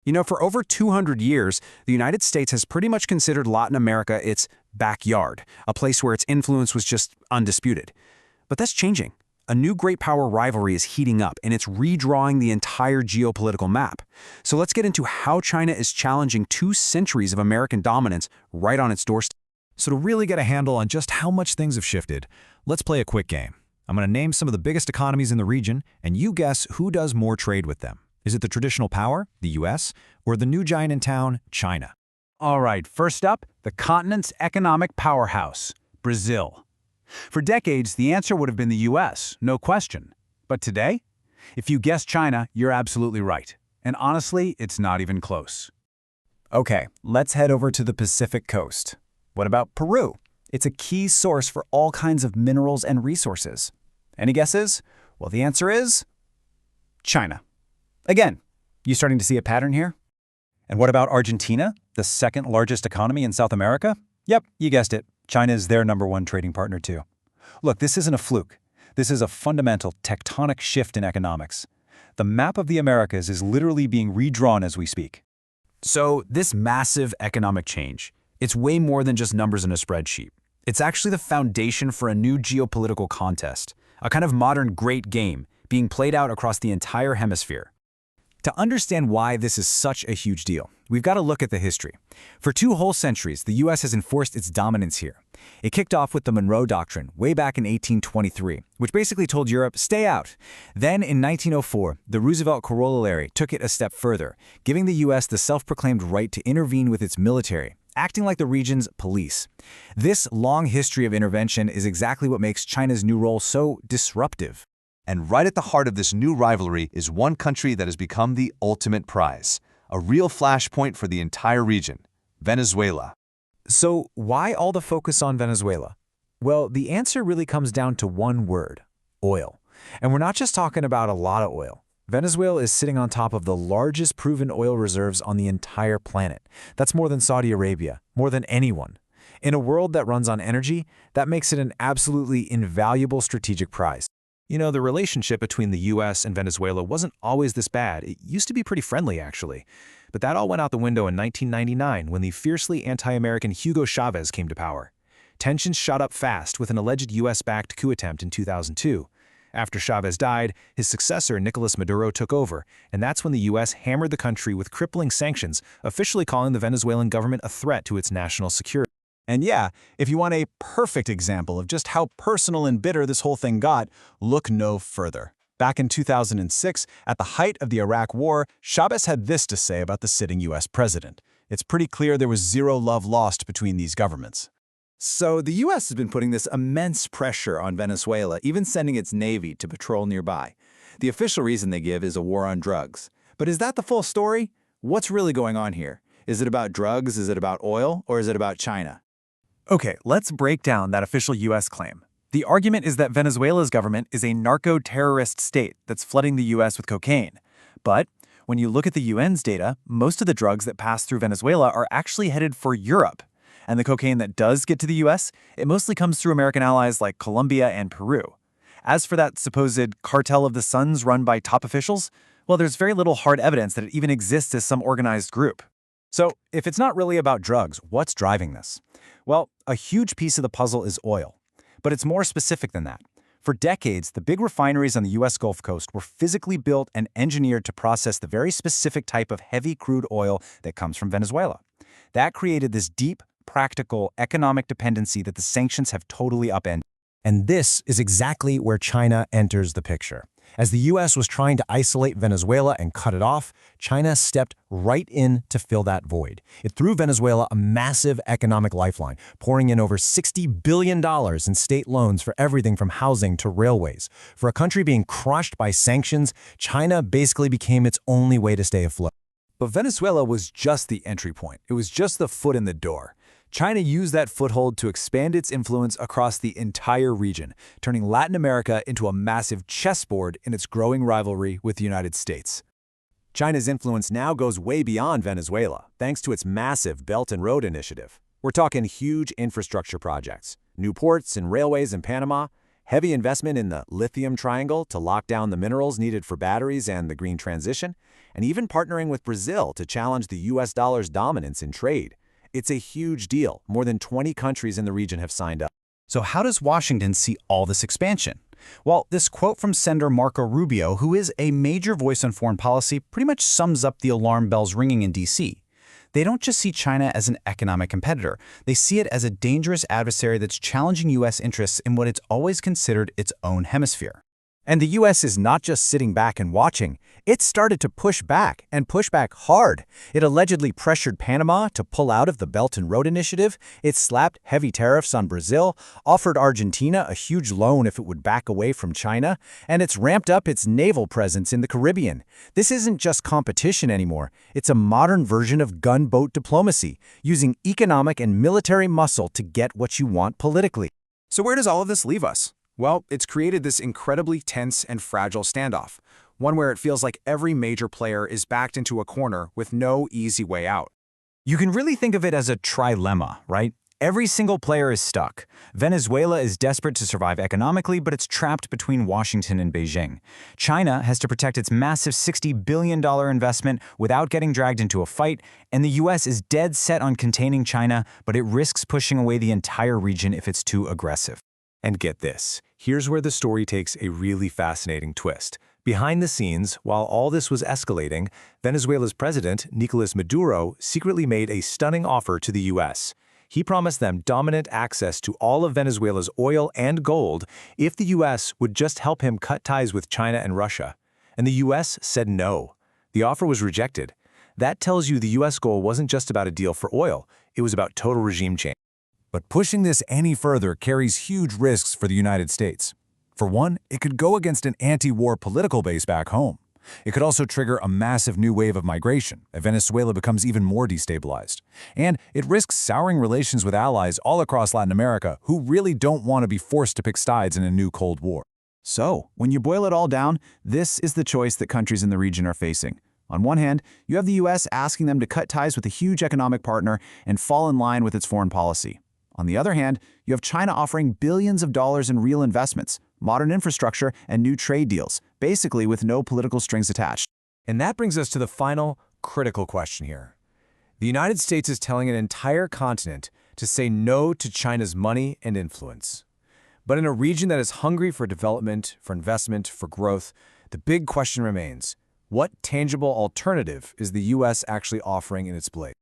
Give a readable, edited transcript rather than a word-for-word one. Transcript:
For over 200 years, the United States has pretty much considered Latin America its backyard, a place where its influence was just undisputed. But that's changing. A new great power rivalry is heating up, and it's redrawing the entire geopolitical map. So let's get into how China is challenging 2 centuries of American dominance right on its doorstep. So to really get a handle on just how much things have shifted, let's play a quick game. I'm going to name some of the biggest economies in the region, and you guess who does more trade with them. Is it the traditional power, the US, or the new giant in town, China? All right, first up, the continent's economic powerhouse, Brazil. For decades, the answer would have been the US, no question. But today, if you guessed China, you're absolutely right. And honestly, it's not even close. Okay, let's head over to the Pacific coast. What about Peru? It's a key source for all kinds of minerals and resources. Any guesses? Well, the answer is China. Again, you starting to see a pattern here? And what about Argentina, the second largest economy in South America? Yep, you guessed it. China is their #1 trading partner too. Look, this isn't a fluke. This is a fundamental tectonic shift in economics. The map of the Americas is literally being redrawn as we speak. So this massive economic change, it's way more than just numbers in a spreadsheet. It's actually the foundation for a new geopolitical contest, a kind of modern great game being played out across the entire hemisphere. To understand why this is such a huge deal, we've got to look at the history. For 2 whole centuries, the U.S. has enforced its dominance here. It kicked off with the Monroe Doctrine way back in 1823, which basically told Europe, stay out. Then in 1904, the Roosevelt Corollary took it a step further, giving the U.S. the self-proclaimed right to intervene with its military, acting like the region's police. This long history of intervention is exactly what makes China's new role so disruptive. And right at the heart of this new rivalry is one country that has become the ultimate prize, a real flashpoint for the entire region, Venezuela. So why all the focus on Venezuela? Well, the answer really comes down to one word: oil. And we're not just talking about a lot of oil. Venezuela is sitting on top of the largest proven oil reserves on the entire planet. That's more than Saudi Arabia, more than anyone. In a world that runs on energy, that makes it an absolutely invaluable strategic prize. The relationship between the US and Venezuela wasn't always this bad. It used to be pretty friendly, actually. But that all went out the window in 1999 when the fiercely anti-American Hugo Chavez came to power. Tensions shot up fast with an alleged US-backed coup attempt in 2002. After Chavez died, his successor, Nicolas Maduro, took over, and that's when the US hammered the country with crippling sanctions, officially calling the Venezuelan government a threat to its national security. And yeah, if you want a perfect example of just how personal and bitter this whole thing got, look no further. Back in 2006, at the height of the Iraq War, Chavez had this to say about the sitting US president. It's pretty clear there was zero love lost between these governments. So the US has been putting this immense pressure on Venezuela, even sending its navy to patrol nearby. The official reason they give is a war on drugs. But is that the full story? What's really going on here? Is it about drugs, is it about oil, or is it about China? Okay, let's break down that official U.S. claim. The argument is that Venezuela's government is a narco-terrorist state that's flooding the U.S. with cocaine. But when you look at the UN's data, most of the drugs that pass through Venezuela are actually headed for Europe. And the cocaine that does get to the U.S., it mostly comes through American allies like Colombia and Peru. As for that supposed cartel of the Suns run by top officials, well, there's very little hard evidence that it even exists as some organized group. So if it's not really about drugs, what's driving this? Well, a huge piece of the puzzle is oil. But it's more specific than that. For decades, the big refineries on the U.S. Gulf Coast were physically built and engineered to process the very specific type of heavy crude oil that comes from Venezuela. That created this deep, practical, economic dependency that the sanctions have totally upended. And this is exactly where China enters the picture. As the U.S. was trying to isolate Venezuela and cut it off, China stepped right in to fill that void. It threw Venezuela a massive economic lifeline, pouring in over $60 billion in state loans for everything from housing to railways. For a country being crushed by sanctions, China basically became its only way to stay afloat. But Venezuela was just the entry point. It was just the foot in the door. China used that foothold to expand its influence across the entire region, turning Latin America into a massive chessboard in its growing rivalry with the United States. China's influence now goes way beyond Venezuela, thanks to its massive Belt and Road Initiative. We're talking huge infrastructure projects, new ports and railways in Panama, heavy investment in the lithium triangle to lock down the minerals needed for batteries and the green transition, and even partnering with Brazil to challenge the US dollar's dominance in trade. It's a huge deal. More than 20 countries in the region have signed up. So how does Washington see all this expansion? Well, this quote from Senator Marco Rubio, who is a major voice on foreign policy, pretty much sums up the alarm bells ringing in D.C. They don't just see China as an economic competitor. They see it as a dangerous adversary that's challenging U.S. interests in what it's always considered its own hemisphere. And the U.S. is not just sitting back and watching. It started to push back, and push back hard. It allegedly pressured Panama to pull out of the Belt and Road Initiative. It slapped heavy tariffs on Brazil, offered Argentina a huge loan if it would back away from China, and it's ramped up its naval presence in the Caribbean. This isn't just competition anymore. It's a modern version of gunboat diplomacy, using economic and military muscle to get what you want politically. So where does all of this leave us? Well, it's created this incredibly tense and fragile standoff, one where it feels like every major player is backed into a corner with no easy way out. You can really think of it as a trilemma, right? Every single player is stuck. Venezuela is desperate to survive economically, but it's trapped between Washington and Beijing. China has to protect its massive $60 billion investment without getting dragged into a fight, and the U.S. is dead set on containing China, but it risks pushing away the entire region if it's too aggressive. And get this, here's where the story takes a really fascinating twist. Behind the scenes, while all this was escalating, Venezuela's president, Nicolas Maduro, secretly made a stunning offer to the U.S. He promised them dominant access to all of Venezuela's oil and gold if the U.S. would just help him cut ties with China and Russia. And the U.S. said no. The offer was rejected. That tells you the U.S. goal wasn't just about a deal for oil, it was about total regime change. But pushing this any further carries huge risks for the United States. For one, it could go against an anti-war political base back home. It could also trigger a massive new wave of migration if Venezuela becomes even more destabilized. And it risks souring relations with allies all across Latin America who really don't want to be forced to pick sides in a new Cold War. So, when you boil it all down, this is the choice that countries in the region are facing. On one hand, you have the U.S. asking them to cut ties with a huge economic partner and fall in line with its foreign policy. On the other hand, you have China offering billions of dollars in real investments, modern infrastructure, and new trade deals, basically with no political strings attached. And that brings us to the final, critical question here. The United States is telling an entire continent to say no to China's money and influence. But in a region that is hungry for development, for investment, for growth, the big question remains, what tangible alternative is the U.S. actually offering in its place?